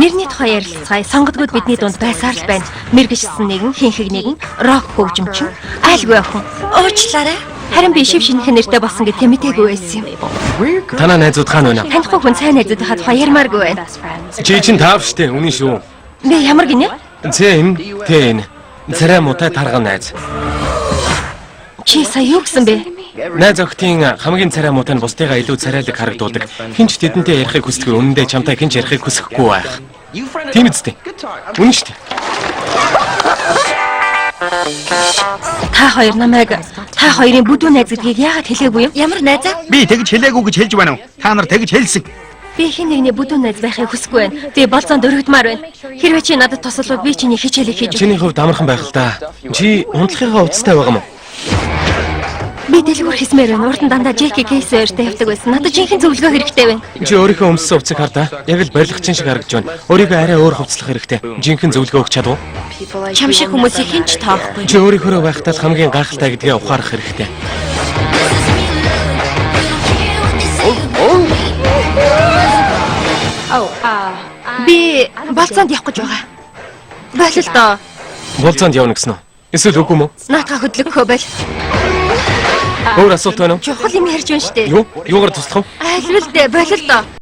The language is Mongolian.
Нэрний тухай ярилцгаая. Сонгодгууд бидний дунд байсаар л байна. Мэргэшсэн нэгэн, хинхэг нэгэн, рок хөгжимчин, айлгүй охин. Уучлаарай. Харин би шив шинхэн нэртэй болсон гэж тэмээгүй байсан юм. Танаа найзууд хаана байна? Танихгүй хүн сайн найзуудынхаа тухай ярмааргүй байна. Чи чинь таав штэ, үнэн шүү. Би ямар гинэ? Зэн, тэн. Царай муутай тарган найз. Чи сая юу гэсэн бэ? Найз охтын хамгийн царай муутай нь бусдыгаа илүү царайлаг харагдуулдаг. Хинч тэдэнтэй ярихыг хүсдэг, үнэндээ чамтай хинч ярихыг хүсэхгүй байх. Тийм үстэй. Үнэн штэ. Та хоёрын бүдүүн найз гэдгийг яагаад хэлээгүй юм? Ямар найз аа? Би тэгж хэлээгүй гэж хэлж байна уу? Та нар тэгж хэлсэн. Би хин нэгний бүдүүн найз байхыг хүсэхгүй байна. Би болцоонд өргөдмаар байна. Хэрвээ чи надад тусалбал би чиний хичээлийг хийж өгье. Чиний хувьд амархан байх л да. Чи унтлахыгаа уцтай байгаа мó? Би дэлгүүр хийсмээр байна. Урд нь дандаа Джеки кейс өртөө явдаг байсан. Надад жинхэнэ зөвлөгөө хэрэгтэй байна. Чи өөрийнхөө өмссөн хувцсыг хардаа. Яг л барилгачин шиг харагдж байна. Өөрийгөө арай өөр хувцлах хэрэгтэй. Жинхэнэ зөвлөгөө өгч чадав уу? Чам шиг хүмүүсийг хэн ч тоохгүй. Чи өөрийнхөө байхдаа л хамгийн гайхалтай гэдгээ ухаарах хэрэгтэй. Би болцоонд явах гэж байгаа. Болил доо. Болцоонд явна гэсэн үү? Эсвэл үгүй мө? Наатаа хөдлөгөхөө байл. Өөр асуулт байна уу? Чухал юм ярьж байна штэ. Юу? Юугаар туслах вэ? Айлвал дээ, болил доо.